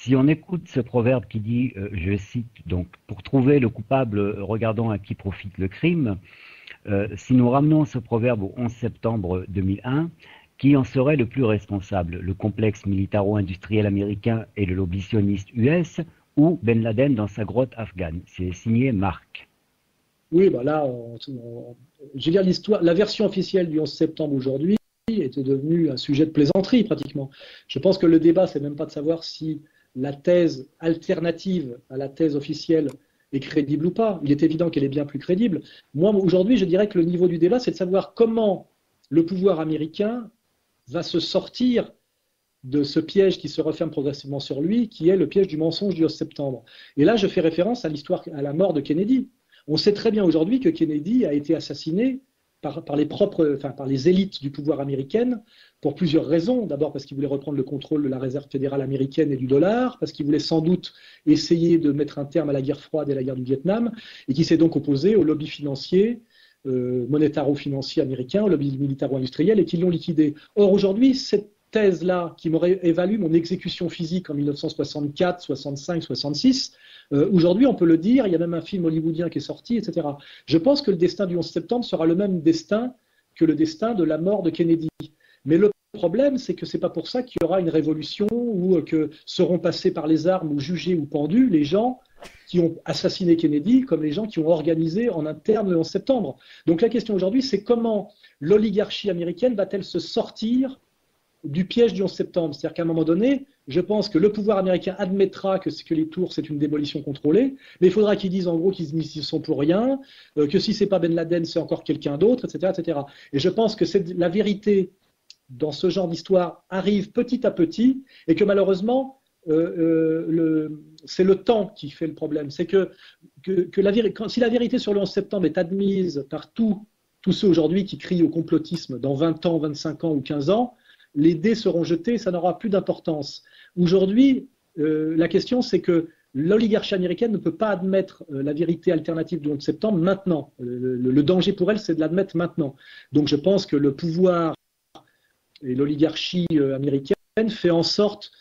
Si on écoute ce proverbe qui dit, je cite, donc, pour trouver le coupable, regardons à qui profite le crime, si nous ramenons ce proverbe au 11 septembre 2001, qui en serait le plus responsable? Le complexe militaro-industriel américain et le lobby sioniste US ou Ben Laden dans sa grotte afghane? C'est signé Marc. Oui, bah là, je veux dire, la version officielle du 11 septembre aujourd'hui était devenue un sujet de plaisanterie pratiquement. Je pense que le débat, c'est même pas de savoir si la thèse alternative à la thèse officielle est crédible ou pas. Il est évident qu'elle est bien plus crédible. Moi, aujourd'hui, je dirais que le niveau du débat, c'est de savoir comment le pouvoir américain va se sortir de ce piège qui se referme progressivement sur lui, qui est le piège du mensonge du 11 septembre. Et là, je fais référence à l'histoire, à la mort de Kennedy. On sait très bien aujourd'hui que Kennedy a été assassiné par les élites du pouvoir américain pour plusieurs raisons. D'abord parce qu'il voulait reprendre le contrôle de la réserve fédérale américaine et du dollar, parce qu'il voulait sans doute essayer de mettre un terme à la guerre froide et à la guerre du Vietnam, et qui s'est donc opposé au lobby financier, monétaro-financier américain, au lobby militaro-industriel, et qui l'ont liquidé. Or aujourd'hui, cette thèse-là, qui m'aurait évalué mon exécution physique en 1964, 65, 66, aujourd'hui, on peut le dire, il y a même un film hollywoodien qui est sorti, etc. Je pense que le destin du 11 septembre sera le même destin que le destin de la mort de Kennedy. Mais le problème, c'est que ce n'est pas pour ça qu'il y aura une révolution ou que seront passés par les armes ou jugés ou pendus les gens qui ont assassiné Kennedy comme les gens qui ont organisé en interne le 11 septembre. Donc la question aujourd'hui, c'est comment l'oligarchie américaine va-t-elle se sortir du piège du 11 septembre. C'est-à-dire qu'à un moment donné, je pense que le pouvoir américain admettra que les tours, c'est une démolition contrôlée, mais il faudra qu'ils disent en gros qu'ils n'y sont pour rien, que si c'est pas Ben Laden, c'est encore quelqu'un d'autre, etc., etc. Et je pense que la vérité dans ce genre d'histoire arrive petit à petit et que malheureusement, c'est le temps qui fait le problème. C'est que si la vérité sur le 11 septembre est admise par tous ceux aujourd'hui qui crient au complotisme dans 20 ans, 25 ans ou 15 ans, les dés seront jetés, ça n'aura plus d'importance. Aujourd'hui, la question c'est que l'oligarchie américaine ne peut pas admettre la vérité alternative du 11 septembre maintenant. Le danger pour elle, c'est de l'admettre maintenant. Donc je pense que le pouvoir et l'oligarchie américaine fait en sorte,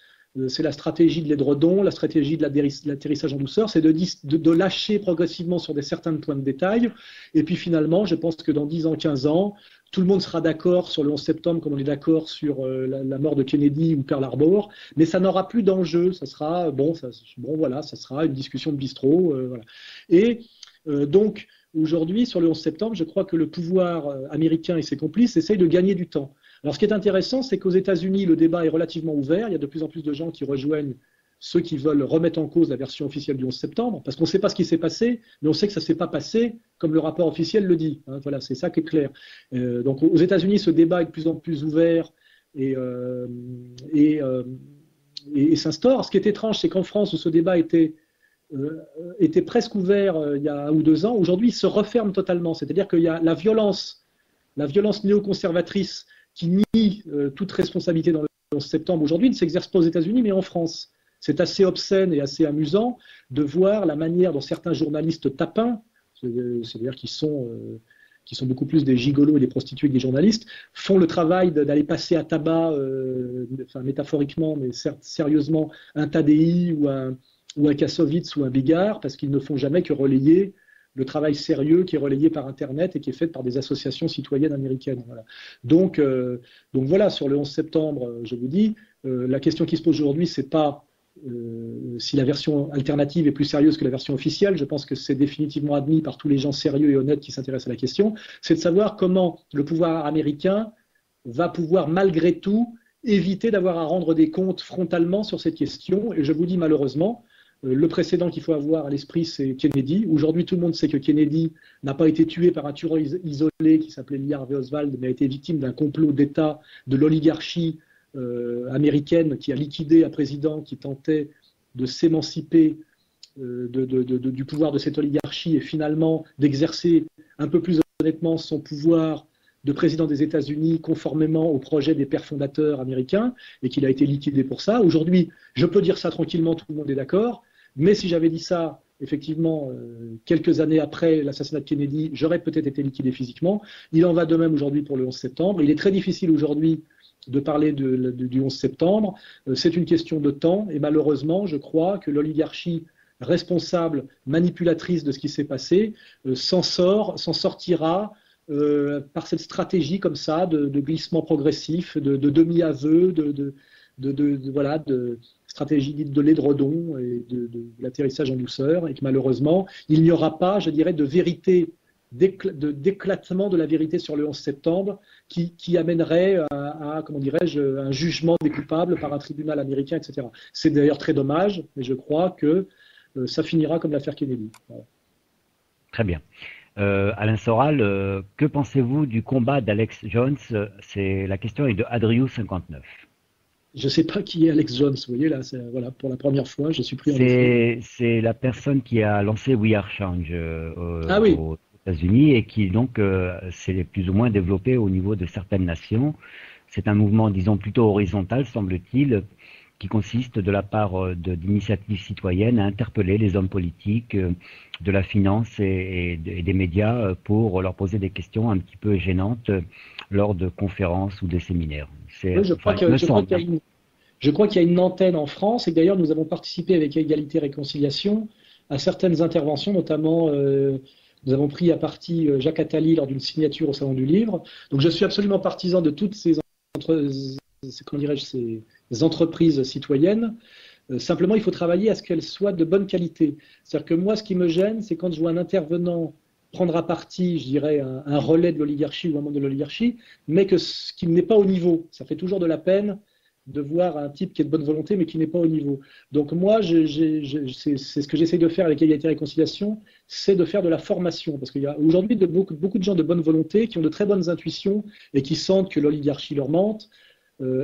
c'est la stratégie de l'édredon, la stratégie de l'atterrissage en douceur, c'est de lâcher progressivement sur certains points de détail. Et puis finalement, je pense que dans 10 ans, 15 ans, tout le monde sera d'accord sur le 11 septembre comme on est d'accord sur la mort de Kennedy ou Pearl Harbor, mais ça n'aura plus d'enjeu. Ça sera ça sera une discussion de bistrot. Voilà. Et donc aujourd'hui, sur le 11 septembre, je crois que le pouvoir américain et ses complices essayent de gagner du temps. Alors ce qui est intéressant, c'est qu'aux États-Unis, le débat est relativement ouvert. Il y a de plus en plus de gens qui rejoignent ceux qui veulent remettre en cause la version officielle du 11 septembre, parce qu'on ne sait pas ce qui s'est passé, mais on sait que ça ne s'est pas passé comme le rapport officiel le dit. Hein, voilà, c'est ça qui est clair. Donc aux États-Unis, ce débat est de plus en plus ouvert et s'instaure. Ce qui est étrange, c'est qu'en France, où ce débat était presque ouvert il y a 1 ou 2 ans, aujourd'hui, il se referme totalement. C'est-à-dire qu'il y a la violence néoconservatrice qui nie toute responsabilité dans le 11 septembre aujourd'hui ne s'exerce pas aux États-Unis, mais en France. C'est assez obscène et assez amusant de voir la manière dont certains journalistes tapins, c'est-à-dire qui sont beaucoup plus des gigolos et des prostituées que des journalistes, font le travail d'aller passer à tabac, métaphoriquement, mais sérieusement, un Tadei ou un Kassovitz ou un Bigard, parce qu'ils ne font jamais que relayer le travail sérieux qui est relayé par Internet et qui est fait par des associations citoyennes américaines. Voilà. Donc voilà, sur le 11 septembre, je vous dis, la question qui se pose aujourd'hui, c'est pas si la version alternative est plus sérieuse que la version officielle. Je pense que c'est définitivement admis par tous les gens sérieux et honnêtes qui s'intéressent à la question. C'est de savoir comment le pouvoir américain va pouvoir malgré tout éviter d'avoir à rendre des comptes frontalement sur cette question. Et je vous dis malheureusement, le précédent qu'il faut avoir à l'esprit, c'est Kennedy. Aujourd'hui, tout le monde sait que Kennedy n'a pas été tué par un tueur isolé qui s'appelait Lee Harvey Oswald, mais a été victime d'un complot d'État de l'oligarchie américaine qui a liquidé un président qui tentait de s'émanciper du pouvoir de cette oligarchie et finalement d'exercer un peu plus honnêtement son pouvoir de président des États-Unis conformément au projet des pères fondateurs américains et qu'il a été liquidé pour ça. Aujourd'hui, je peux dire ça tranquillement, tout le monde est d'accord. Mais si j'avais dit ça, effectivement, quelques années après l'assassinat de Kennedy, j'aurais peut-être été liquidé physiquement. Il en va de même aujourd'hui pour le 11 septembre. Il est très difficile aujourd'hui de parler du 11 septembre. C'est une question de temps et malheureusement, je crois que l'oligarchie responsable, manipulatrice de ce qui s'est passé, s'en sortira par cette stratégie comme ça de glissement progressif, de demi-aveu, voilà, de stratégie dite de l'édredon et de l'atterrissage en douceur, et que malheureusement, il n'y aura pas, je dirais, de vérité, d'éclatement de la vérité sur le 11 septembre qui amènerait à comment dirais-je, un jugement des coupables par un tribunal américain, etc. C'est d'ailleurs très dommage, mais je crois que ça finira comme l'affaire Kennedy. Voilà. Très bien. Alain Soral, que pensez-vous du combat d'Alex Jones? La question est de Adriou59. Je ne sais pas qui est Alex Jones, vous voyez, là, voilà, pour la première fois, je suis pris en défaut. C'est la personne qui a lancé We Are Change oui. aux États-Unis et qui donc s'est plus ou moins développé au niveau de certaines nations. C'est un mouvement, disons, plutôt horizontal, semble-t-il, qui consiste de la part d'initiatives citoyennes à interpeller les hommes politiques de la finance et des médias pour leur poser des questions un petit peu gênantes lors de conférences ou de séminaires. Oui, je crois qu'il y a une antenne en France, et d'ailleurs nous avons participé avec Égalité et Réconciliation à certaines interventions, notamment nous avons pris à partie Jacques Attali lors d'une signature au Salon du Livre. Donc je suis absolument partisan de toutes ces entreprises citoyennes. Simplement, il faut travailler à ce qu'elles soient de bonne qualité. C'est-à-dire que moi, ce qui me gêne, c'est quand je vois un intervenant prendre à partie, je dirais, un relais de l'oligarchie ou un membre de l'oligarchie, mais qui n'est pas au niveau. Ça fait toujours de la peine de voir un type qui est de bonne volonté, mais qui n'est pas au niveau. Donc moi, c'est ce que j'essaie de faire avec Égalité et Réconciliation, c'est de faire de la formation. Parce qu'il y a aujourd'hui beaucoup de gens de bonne volonté qui ont de très bonnes intuitions et qui sentent que l'oligarchie leur mente,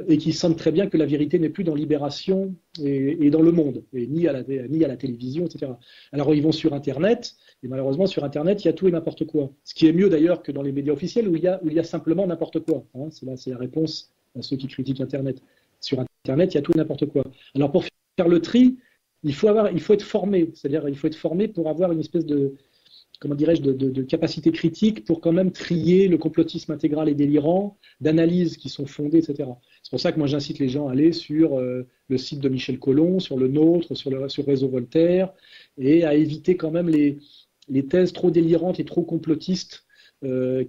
et qui sentent très bien que la vérité n'est plus dans Libération et dans Le Monde, et ni à la télévision, etc. Alors ils vont sur Internet, et malheureusement sur Internet, il y a tout et n'importe quoi. Ce qui est mieux d'ailleurs que dans les médias officiels où il y a simplement n'importe quoi. Hein. C'est la réponse à ceux qui critiquent Internet. Sur Internet, il y a tout et n'importe quoi. Alors pour faire le tri, il faut être formé, c'est-à-dire il faut être formé pour avoir une espèce de, comment dirais-je, de capacité critique pour quand même trier le complotisme intégral et délirant, d'analyses qui sont fondées, etc. C'est pour ça que moi j'incite les gens à aller sur le site de Michel Colomb, sur le nôtre, sur Réseau Voltaire, et à éviter quand même les thèses trop délirantes et trop complotistes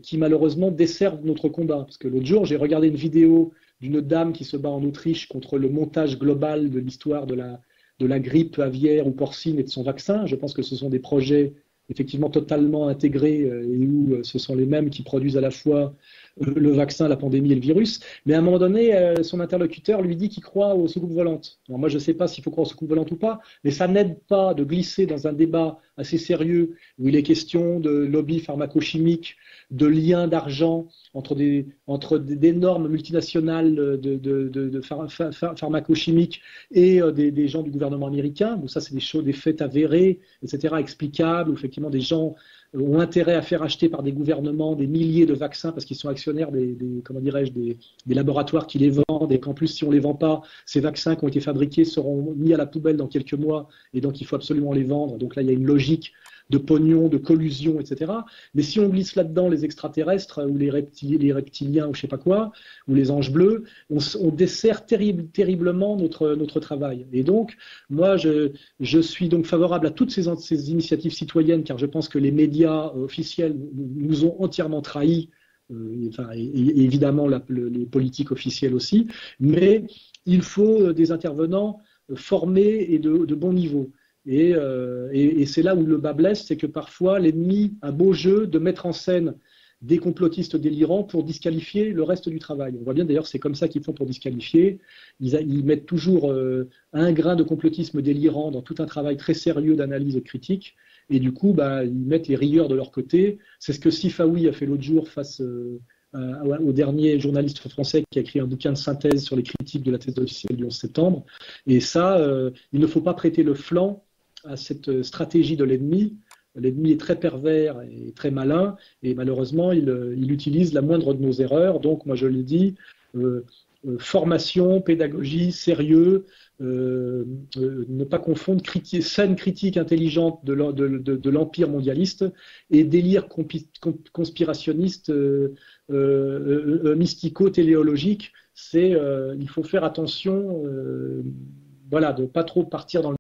qui malheureusement desservent notre combat. Parce que l'autre jour, j'ai regardé une vidéo d'une dame qui se bat en Autriche contre le montage global de l'histoire de la grippe aviaire ou porcine et de son vaccin. Je pense que ce sont des projets effectivement totalement intégrés et où ce sont les mêmes qui produisent à la fois le vaccin, la pandémie et le virus. Mais à un moment donné, son interlocuteur lui dit qu'il croit aux soucoupes volantes. Alors moi, je ne sais pas s'il faut croire aux soucoupes volantes ou pas, mais ça n'aide pas de glisser dans un débat assez sérieux où il est question de lobby pharmacochimique, de liens d'argent entre d'énormes multinationales de pharmacochimiques et des gens du gouvernement américain. Donc ça, c'est des faits avérés, etc., explicables, où effectivement des gens ont intérêt à faire acheter par des gouvernements des milliers de vaccins parce qu'ils sont actionnaires des laboratoires qui les vendent, et qu'en plus, si on ne les vend pas, ces vaccins qui ont été fabriqués seront mis à la poubelle dans quelques mois, et donc il faut absolument les vendre. Donc là, il y a une logique de pognon, de collusion, etc. Mais si on glisse là-dedans les extraterrestres ou les reptiliens ou je sais pas quoi, ou les anges bleus, on dessert terriblement notre travail. Et donc, moi, je suis donc favorable à toutes ces initiatives citoyennes, car je pense que les médias officiels nous ont entièrement trahis, et évidemment les politiques officielles aussi, mais il faut des intervenants formés et de bon niveau. Et c'est là où le bas blesse, c'est que parfois l'ennemi a beau jeu de mettre en scène des complotistes délirants pour disqualifier le reste du travail. On voit bien d'ailleurs, c'est comme ça qu'ils font pour disqualifier. Ils mettent toujours un grain de complotisme délirant dans tout un travail très sérieux d'analyse critique, et du coup, ils mettent les rieurs de leur côté. C'est ce que Sifawi a fait l'autre jour face au dernier journaliste français qui a écrit un bouquin de synthèse sur les critiques de la thèse officielle du 11 septembre. Et ça, il ne faut pas prêter le flanc à cette stratégie de l'ennemi. L'ennemi est très pervers et très malin, et malheureusement, il utilise la moindre de nos erreurs. Donc, moi, je le dis, formation, pédagogie, sérieux, ne pas confondre saine critique intelligente de l'empire mondialiste et délire conspirationniste mystico-téléologique. c'est il faut faire attention, voilà, de pas trop partir dans le